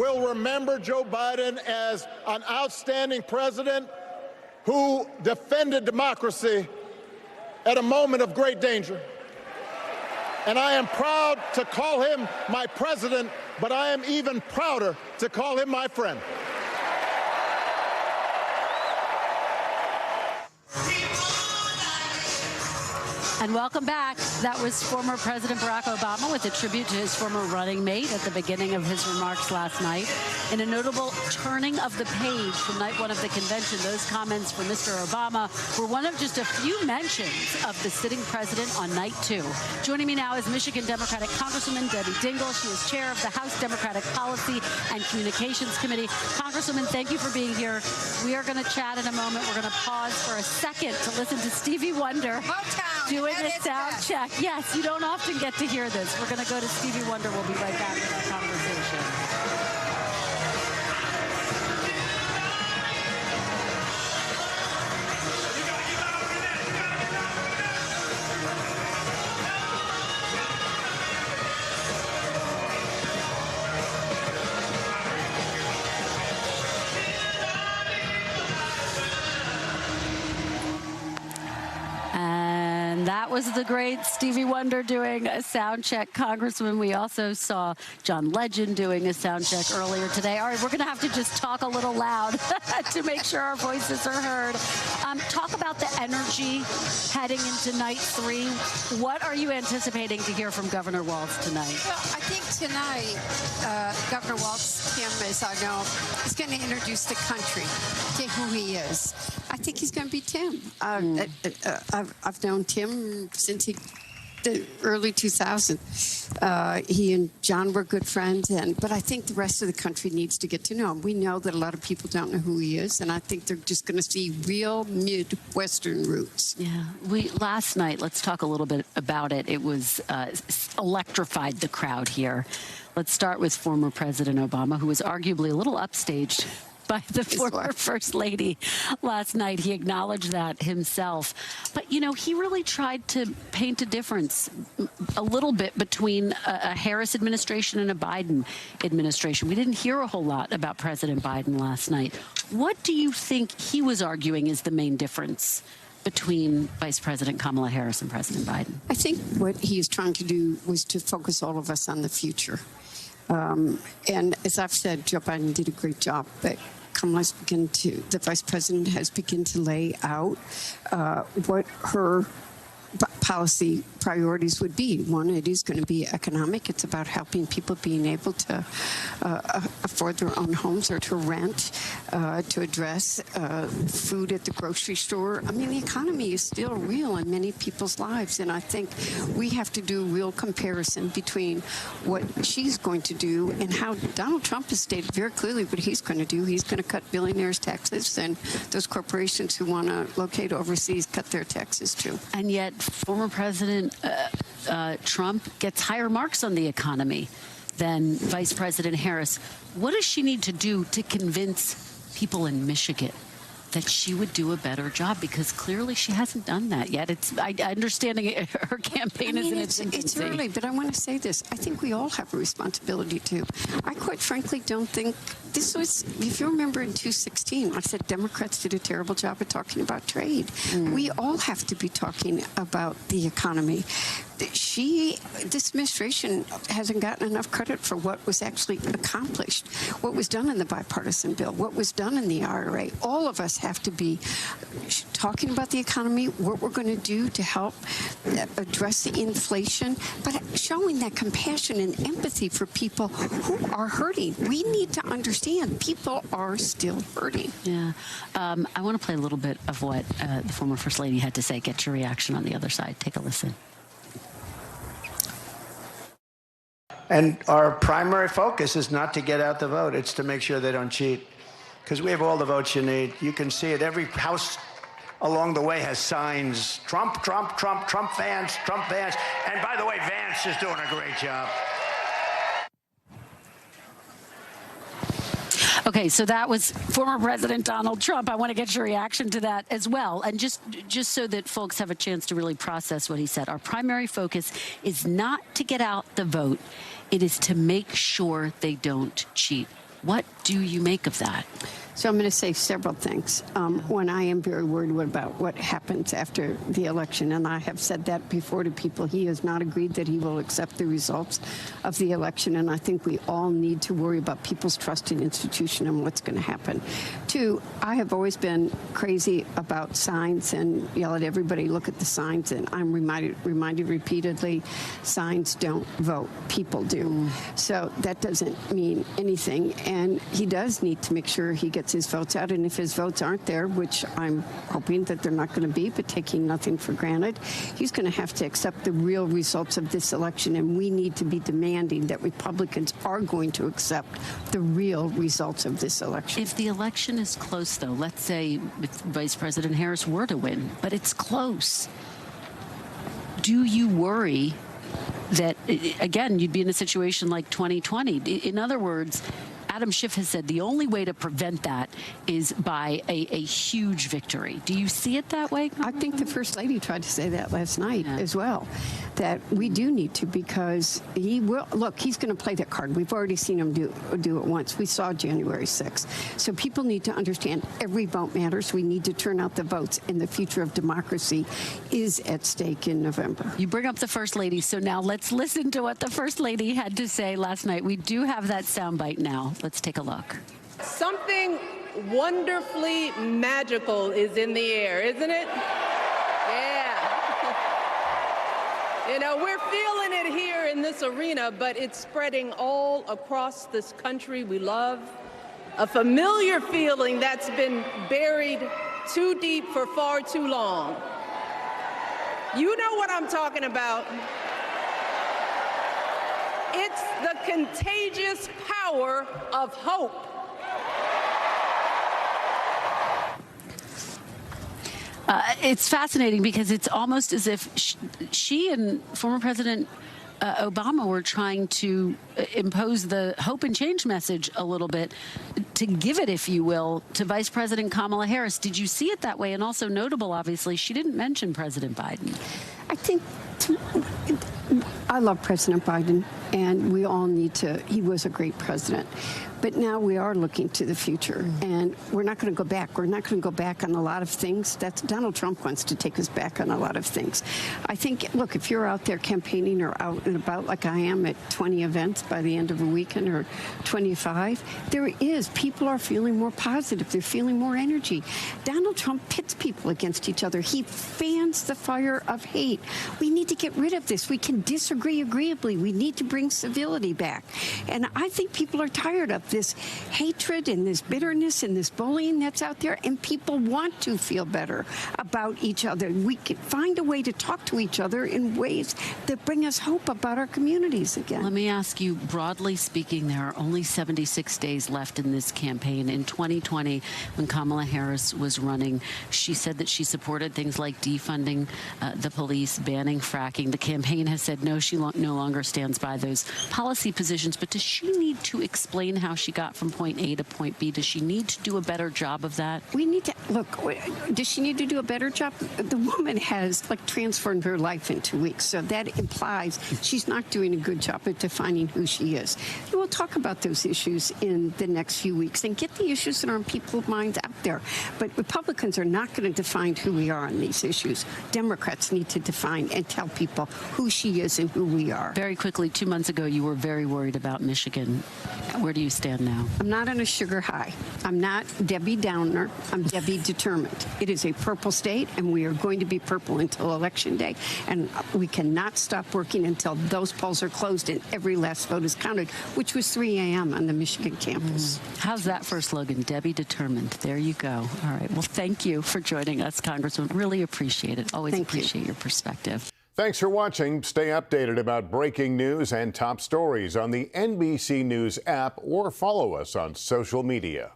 will remember Joe Biden as an outstanding president who defended democracy at a moment of great danger. And I am proud to call him my president, but I am even prouder to call him my friend. And welcome back. That was former President Barack Obama with a tribute to his former running mate at the beginning of his remarks last night. In a notable turning of the page from night one of the convention, those comments from Mr. Obama were one of just a few mentions of the sitting president on night two. Joining me now is Michigan Democratic Congresswoman Debbie Dingell. She is chair of the House Democratic Policy and Communications Committee. Congresswoman, thank you for being here. We are going to chat in a moment. We're going to pause for a second to listen to Stevie Wonder doing a sound check. Yes, you don't often get to hear this. We're going to go to Stevie Wonder. We'll be right back with our conversation. That was the great Stevie Wonder doing a sound check. Congressman, we also saw John Legend doing a sound check earlier today. All right, we're going to have to just talk a little loud to make sure our voices are heard. Talk about the energy heading into night three. What are you anticipating to hear from Governor Walz tonight? Well, I think tonight, Governor Walz, Tim, as I know, is going to introduce the country to who he is. I think he's going to be Tim. I've known Tim since the early 2000s. He and John were good friends, but I think the rest of the country needs to get to know him. We know that a lot of people don't know who he is, and I think they're just going to see real Midwestern roots. Yeah. Last night, let's talk a little bit about it. It was electrified the crowd here. Let's start with former President Obama, who was arguably a little upstaged by the former First Lady last night. He acknowledged that himself. But, you know, he really tried to paint a difference a little bit between a Harris administration and a Biden administration. We didn't hear a whole lot about President Biden last night. What do you think he was arguing is the main difference between Vice President Kamala Harris and President Biden? I think what he is trying to do was to focus all of us on the future. And as I've said, Joe Biden did a great job, but the Vice President has begun to lay out what her policy priorities would be. One, it is going to be economic. It's about helping people being able to afford their own homes or to rent, to address food at the grocery store. I mean, the economy is still real in many people's lives, and I think we have to do real comparison between what she's going to do and how Donald Trump has stated very clearly what he's going to do. He's going to cut billionaires' taxes, and those corporations who want to locate overseas cut their taxes too. And yet, former President Trump gets higher marks on the economy than Vice President Harris. What does she need to do to convince people in Michigan that she would do a better job? Because clearly she hasn't done that yet. I understanding her campaign is in its infancy. It's early, but I want to say this. I think we all have a responsibility to. I quite frankly don't think this was, if you remember in 2016, I said Democrats did a terrible job of talking about trade. We all have to be talking about the economy. This administration hasn't gotten enough credit for what was actually accomplished, what was done in the bipartisan bill, what was done in the IRA. All of us have to be talking about the economy, what we're going to do to help address the inflation, but showing that compassion and empathy for people who are hurting. We need to understand people are still hurting. Yeah. I want to play a little bit of what the former First Lady had to say. Get your reaction on the other side. Take a listen. And our primary focus is not to get out the vote. It's to make sure they don't cheat. Because we have all the votes you need. You can see it. Every house along the way has signs. Trump, Trump, Trump, Trump Vance, Trump Vance. And by the way, Vance is doing a great job. Okay, so that was former President Donald Trump. I want to get your reaction to that as well. And just so that folks have a chance to really process what he said, our primary focus is not to get out the vote. It is to make sure they don't cheat. What do you make of that? So I'm going to say several things. One, I am very worried about what happens after the election, and I have said that before to people. He has not agreed that he will accept the results of the election, and I think we all need to worry about people's trust in institution and what's going to happen. Two, I have always been crazy about signs and yell at everybody, look at the signs, and I'm reminded repeatedly, signs don't vote, people do. So that doesn't mean anything, and he does need to make sure he gets his votes out, and if his votes aren't there, which I'm hoping that they're not going to be, but taking nothing for granted, he's going to have to accept the real results of this election, and we need to be demanding that Republicans are going to accept the real results of this election. If the election is close, though, let's say Vice President Harris were to win, but it's close, do you worry that, again, you'd be in a situation like 2020? In other words, Adam Schiff has said the only way to prevent that is by a huge victory. Do you see it that way? I think the First Lady tried to say that last night as well, that we do need to, because he will. Look, he's going to play that card. We've already seen him do it once. We saw January 6th. So people need to understand every vote matters. We need to turn out the votes, and the future of democracy is at stake in November. You bring up the First Lady, so now let's listen to what the First Lady had to say last night. We do have that soundbite now. Let's take a look. Something wonderfully magical is in the air, isn't it? Yeah. You know, we're feeling it here in this arena, but it's spreading all across this country we love. A familiar feeling that's been buried too deep for far too long. You know what I'm talking about. It's the contagious power of hope. It's fascinating because it's almost as if she and former President Obama were trying to impose the hope and change message a little bit, to give it, if you will, to Vice President Kamala Harris. Did you see it that way? And also notable, obviously, she didn't mention President Biden. I think I love President Biden, and we all need to. He was a great president. But now we are looking to the future, and we're not going to go back. We're not going to go back on a lot of things. That's Donald Trump wants to take us back on a lot of things. I think, look, if you're out there campaigning or out and about like I am at 20 events by the end of a weekend or 25, people are feeling more positive. They're feeling more energy. Donald Trump pits people against each other. He fans the fire of hate. We need to get rid of this. We can disagree agreeably. We need to bring civility back. And I think people are tired of this hatred and this bitterness and this bullying that's out there, and people want to feel better about each other. We can find a way to talk to each other in ways that bring us hope about our communities again. Let me ask you, broadly speaking, there are only 76 days left in this campaign. In 2020, when Kamala Harris was running, she said that she supported things like defunding the police, banning fracking. The campaign has said no, she no longer stands by those policy positions. But does she need to explain how she got from point A to point B? Does she need to do a better job of that? We need to, look, does she need to do a better job? The woman has, transformed her life in 2 weeks. So that implies she's not doing a good job at defining who she is. And we'll talk about those issues in the next few weeks and get the issues that are on people's minds out there. But Republicans are not going to define who we are on these issues. Democrats need to define and tell people who she is and who we are. Very quickly, 2 months ago, you were very worried about Michigan. Where do you stand now? I'm not on a sugar high. I'm not Debbie Downer. I'm Debbie determined. It is a purple state, and we are going to be purple until Election Day. And we cannot stop working until those polls are closed and every last vote is counted, which was 3 a.m. on the Michigan campus. How's that for a slogan? Debbie determined. There you go. All right. Well, thank you for joining us, Congresswoman. Really appreciate it. Always appreciate your perspective. Thanks for watching. Stay updated about breaking news and top stories on the NBC News app or follow us on social media.